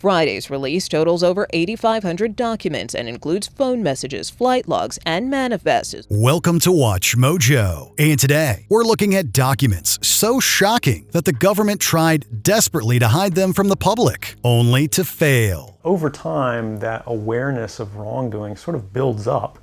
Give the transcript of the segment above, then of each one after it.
Friday's release totals over 8,500 documents and includes phone messages, flight logs, and manifests. Welcome to Watch Mojo. And today, we're looking at documents so shocking that the government tried desperately to hide them from the public, only to fail. Over time, that awareness of wrongdoing sort of builds up.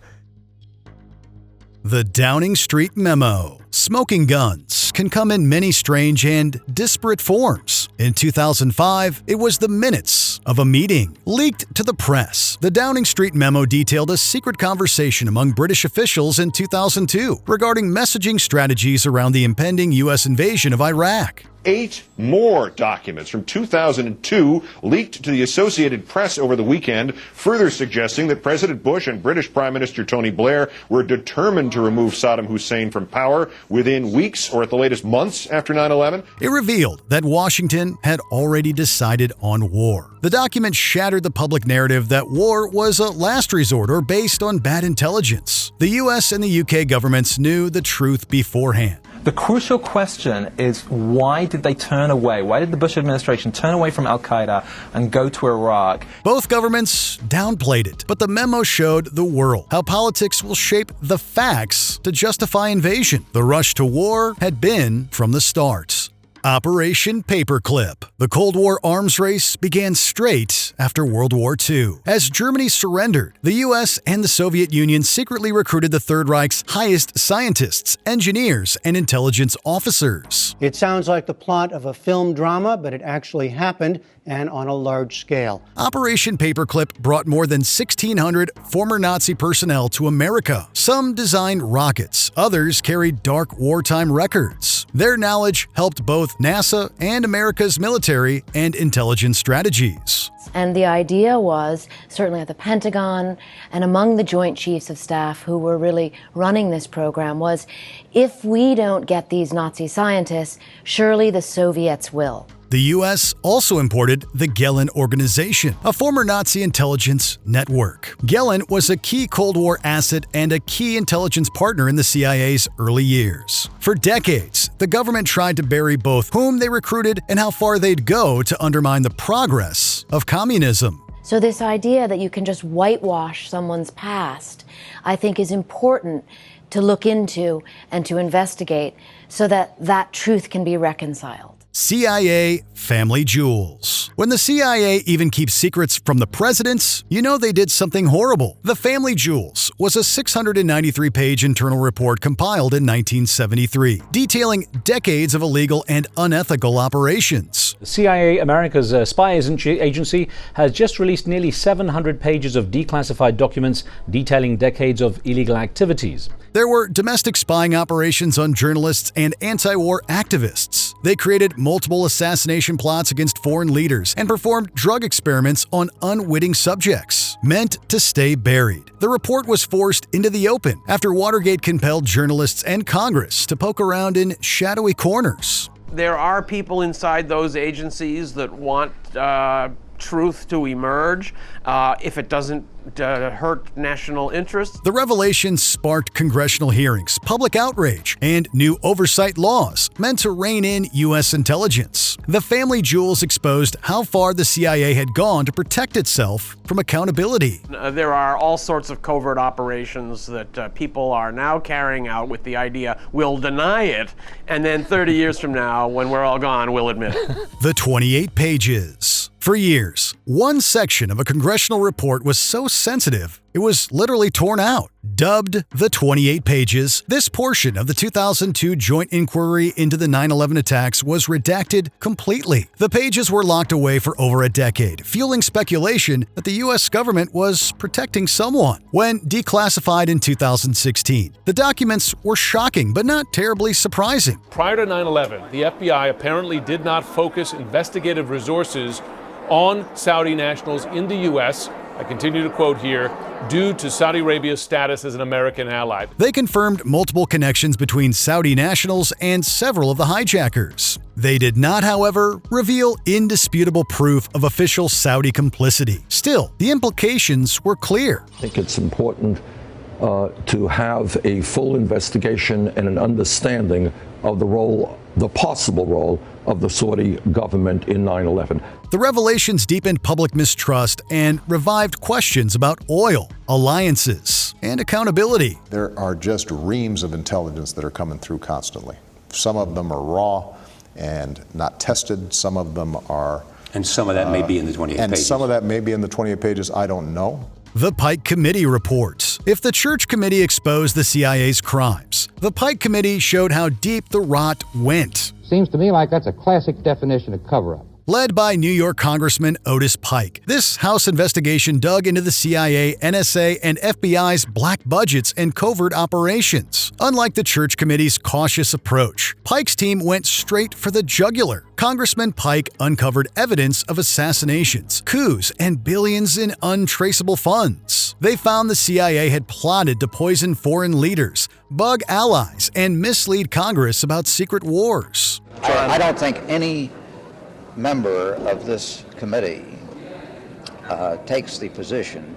The Downing Street Memo. Smoking guns can come in many strange and disparate forms. In 2005, it was the minutes of a meeting leaked to the press. The Downing Street Memo detailed a secret conversation among British officials in 2002 regarding messaging strategies around the impending U.S. invasion of Iraq. 8 more documents from 2002 leaked to the Associated Press over the weekend, further suggesting that President Bush and British Prime Minister Tony Blair were determined to remove Saddam Hussein from power within weeks or at the latest months after 9/11. It revealed that Washington had already decided on war. The document shattered the public narrative that war was a last resort or based on bad intelligence. The US and the UK governments knew the truth beforehand. The crucial question is, why did they turn away? Why did the Bush administration turn away from al-Qaeda and go to Iraq? Both governments downplayed it, but the memo showed the world how politics will shape the facts to justify invasion. The rush to war had been from the start. Operation Paperclip. The Cold War arms race began straight after World War II. As Germany surrendered, the US and the Soviet Union secretly recruited the Third Reich's highest scientists, engineers, and intelligence officers. It sounds like the plot of a film drama, but it actually happened, and on a large scale. Operation Paperclip brought more than 1,600 former Nazi personnel to America. Some designed rockets, others carried dark wartime records. Their knowledge helped both NASA and America's military and intelligence strategies. And the idea was, certainly at the Pentagon and among the Joint Chiefs of Staff who were really running this program, was if we don't get these Nazi scientists, surely the Soviets will. The U.S. also imported the Gehlen Organization, a former Nazi intelligence network. Gehlen was a key Cold War asset and a key intelligence partner in the CIA's early years. For decades, the government tried to bury both whom they recruited and how far they'd go to undermine the progress of communism. So this idea that you can just whitewash someone's past, I think, is important to look into and to investigate so that that truth can be reconciled. CIA family jewels. When the CIA even keeps secrets from the presidents, you know they did something horrible. The Family Jewels was a 693-page internal report compiled in 1973, detailing decades of illegal and unethical operations. The CIA, America's spy agency, has just released nearly 700 pages of declassified documents detailing decades of illegal activities. There were domestic spying operations on journalists and anti-war activists. They created multiple assassination plots against foreign leaders and performed drug experiments on unwitting subjects, meant to stay buried. The report was forced into the open after Watergate compelled journalists and Congress to poke around in shadowy corners. There are people inside those agencies that want truth to emerge if it doesn't hurt national interests. The revelation sparked congressional hearings, public outrage, and new oversight laws meant to rein in U.S. intelligence. The Family Jewels exposed how far the CIA had gone to protect itself from accountability. There are all sorts of covert operations that people are now carrying out with the idea we'll deny it, and then 30 years from now, when we're all gone, we'll admit it. The 28 pages. For years, one section of a congressional report was so sensitive, it was literally torn out. Dubbed the 28 pages, this portion of the 2002 joint inquiry into the 9/11 attacks was redacted completely. The pages were locked away for over a decade, fueling speculation that the U.S. government was protecting someone. When declassified in 2016, the documents were shocking but not terribly surprising. Prior to 9/11, the FBI apparently did not focus investigative resources on Saudi nationals in the U.S., I continue to quote here, due to Saudi Arabia's status as an American ally. They confirmed multiple connections between Saudi nationals and several of the hijackers. They did not, however, reveal indisputable proof of official Saudi complicity. Still, the implications were clear. I think it's important to have a full investigation and an understanding of the role the possible role of the Saudi government in 9/11. The revelations deepened public mistrust and revived questions about oil, alliances, and accountability. There are just reams of intelligence that are coming through constantly. Some of them are raw and not tested. Some of them are... And some of that may be in the 28 pages. And some of that may be in the 28 pages. I don't know. The Pike Committee reports. If the Church Committee exposed the CIA's crimes, the Pike Committee showed how deep the rot went. Seems to me like that's a classic definition of cover-up. Led by New York Congressman Otis Pike, this House investigation dug into the CIA, NSA, and FBI's black budgets and covert operations. Unlike the Church Committee's cautious approach, Pike's team went straight for the jugular. Congressman Pike uncovered evidence of assassinations, coups, and billions in untraceable funds. They found the CIA had plotted to poison foreign leaders, bug allies, and mislead Congress about secret wars. I don't think any member of this committee takes the position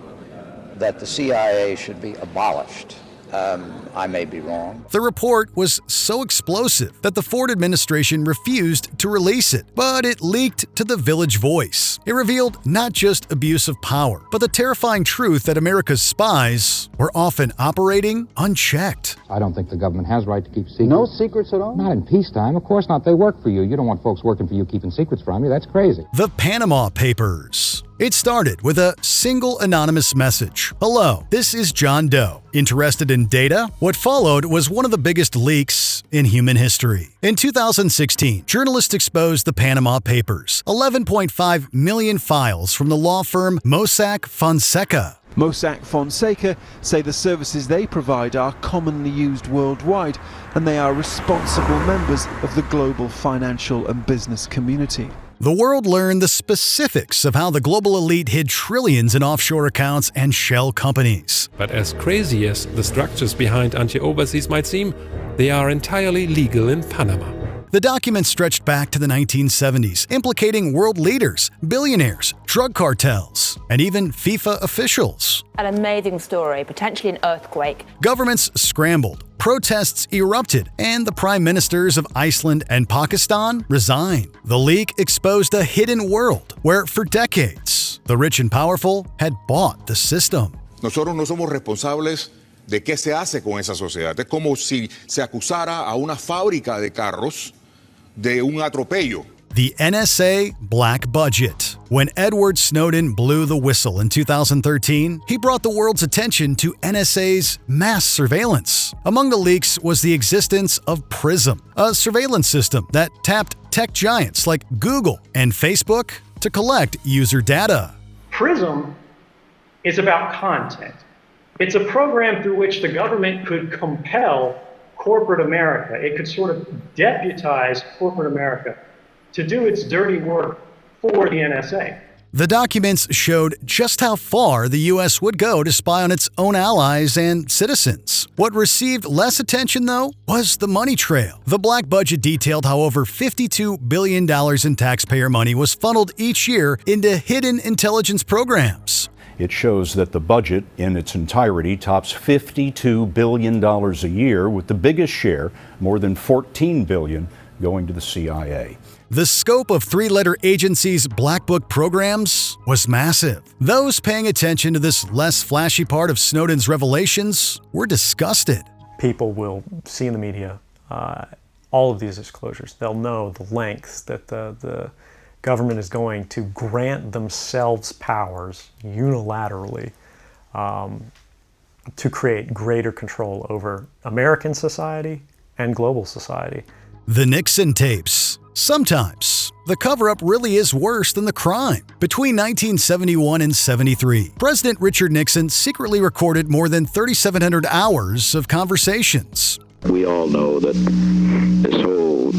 that the CIA should be abolished. I may be wrong. The report was so explosive that the Ford administration refused to release it, but it leaked to the Village Voice. It revealed not just abuse of power, but the terrifying truth that America's spies were often operating unchecked. I don't think the government has right to keep secrets. No secrets at all? Not in peacetime. Of course not. They work for you. You don't want folks working for you keeping secrets from you. That's crazy. The Panama Papers. It started with a single anonymous message. Hello, this is John Doe. Interested in data? What followed was one of the biggest leaks in human history. In 2016, journalists exposed the Panama Papers, 11.5 million files from the law firm Mossack Fonseca. Mossack Fonseca say the services they provide are commonly used worldwide, and they are responsible members of the global financial and business community. The world learned the specifics of how the global elite hid trillions in offshore accounts and shell companies. But as crazy as the structures behind anti-overseas might seem, they are entirely legal in Panama. The documents stretched back to the 1970s, implicating world leaders, billionaires, drug cartels, and even FIFA officials. An amazing story, potentially an earthquake. Governments scrambled, protests erupted, and the prime ministers of Iceland and Pakistan resigned. The leak exposed a hidden world where, for decades, the rich and powerful had bought the system. Nosotros no somos responsables de qué se hace con esa sociedad. Es como si se acusara a una fábrica de carros de un atropello. The NSA black budget. When Edward Snowden blew the whistle in 2013, he brought the world's attention to NSA's mass surveillance. Among the leaks was the existence of PRISM, a surveillance system that tapped tech giants like Google and Facebook to collect user data. PRISM is about content. It's a program through which the government could compel corporate America. It could sort of deputize corporate America to do its dirty work for the NSA. The documents showed just how far the U.S. would go to spy on its own allies and citizens. What received less attention, though, was the money trail. The black budget detailed how over $52 billion in taxpayer money was funneled each year into hidden intelligence programs. It shows that the budget in its entirety tops $52 billion a year, with the biggest share, more than $14 billion, going to the CIA. The scope of three-letter agencies' Black Book programs was massive. Those paying attention to this less flashy part of Snowden's revelations were disgusted. People will see in the media all of these disclosures. They'll know the lengths that the government is going to grant themselves powers unilaterally to create greater control over American society and global society. The Nixon Tapes. Sometimes, the cover-up really is worse than the crime. Between 1971 and 73, President Richard Nixon secretly recorded more than 3,700 hours of conversations. We all know that this whole,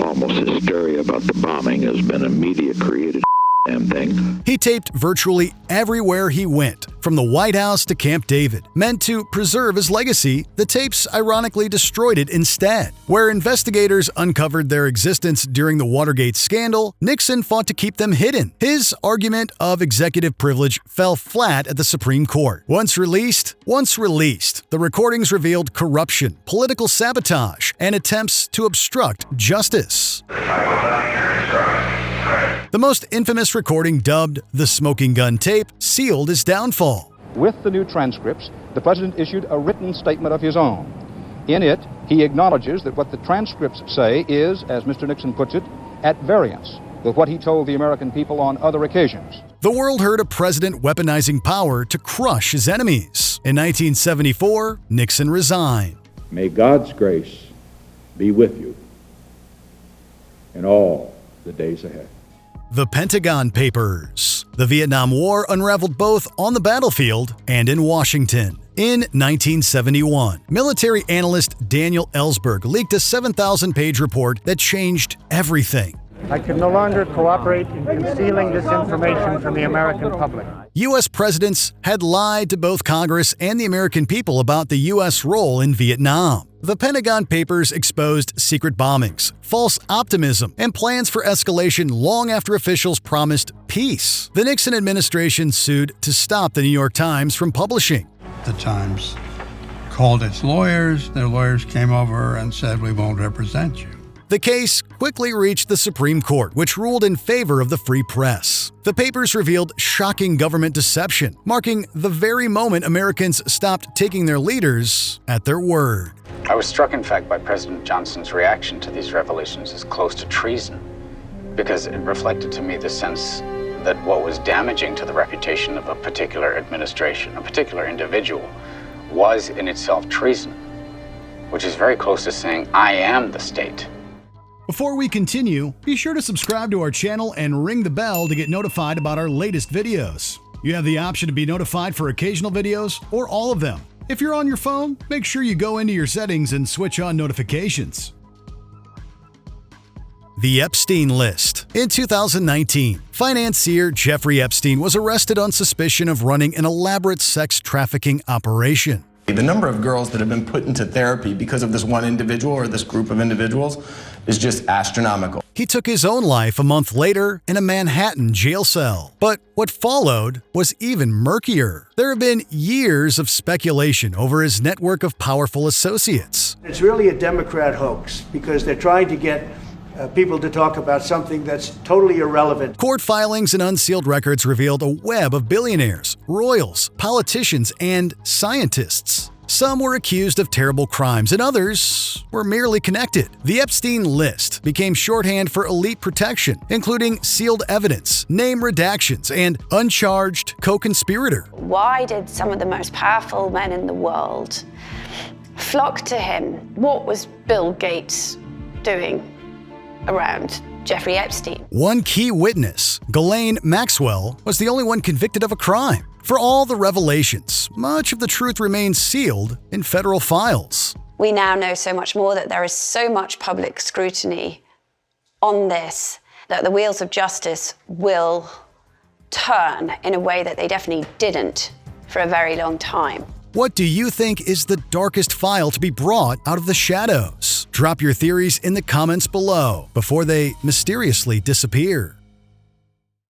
almost hysteria about the bombing has been a media-created damn thing. He taped virtually everywhere he went, from the White House to Camp David. Meant to preserve his legacy, the tapes ironically destroyed it instead. Where investigators uncovered their existence during the Watergate scandal, Nixon fought to keep them hidden. His argument of executive privilege fell flat at the Supreme Court. Once released, the recordings revealed corruption, political sabotage, and attempts to obstruct justice. The most infamous recording, dubbed the smoking gun tape, sealed his downfall. With the new transcripts, the president issued a written statement of his own. In it, he acknowledges that what the transcripts say is, as Mr. Nixon puts it, at variance with what he told the American people on other occasions. The world heard a president weaponizing power to crush his enemies. In 1974, Nixon resigned. May God's grace be with you in all the days ahead. The Pentagon Papers. The Vietnam War unraveled both on the battlefield and in Washington. In 1971, military analyst Daniel Ellsberg leaked a 7,000-page report that changed everything. I can no longer cooperate in concealing this information from the American public. U.S. presidents had lied to both Congress and the American people about the U.S. role in Vietnam. The Pentagon Papers exposed secret bombings, false optimism, and plans for escalation long after officials promised peace. The Nixon administration sued to stop the New York Times from publishing. The Times called its lawyers. Their lawyers came over and said, "We won't represent you." The case quickly reached the Supreme Court, which ruled in favor of the free press. The papers revealed shocking government deception, marking the very moment Americans stopped taking their leaders at their word. I was struck, in fact, by President Johnson's reaction to these revelations as close to treason, because it reflected to me the sense that what was damaging to the reputation of a particular administration, a particular individual, was in itself treason, which is very close to saying, I am the state. Before we continue, be sure to subscribe to our channel and ring the bell to get notified about our latest videos. You have the option to be notified for occasional videos or all of them. If you're on your phone, make sure you go into your settings and switch on notifications. The Epstein List. In 2019, financier Jeffrey Epstein was arrested on suspicion of running an elaborate sex trafficking operation. The number of girls that have been put into therapy because of this one individual or this group of individuals is just astronomical. He took his own life a month later in a Manhattan jail cell. But what followed was even murkier. There have been years of speculation over his network of powerful associates. It's really a Democrat hoax because they're trying to get people to talk about something that's totally irrelevant. Court filings and unsealed records revealed a web of billionaires, royals, politicians, and scientists. Some were accused of terrible crimes and others were merely connected. The Epstein List became shorthand for elite protection, including sealed evidence, name redactions, and uncharged co-conspirator. Why did some of the most powerful men in the world flock to him? What was Bill Gates doing around Jeffrey Epstein? One key witness, Ghislaine Maxwell, was the only one convicted of a crime. For all the revelations, much of the truth remains sealed in federal files. We now know so much more, that there is so much public scrutiny on this, that the wheels of justice will turn in a way that they definitely didn't for a very long time. What do you think is the darkest file to be brought out of the shadows? Drop your theories in the comments below before they mysteriously disappear.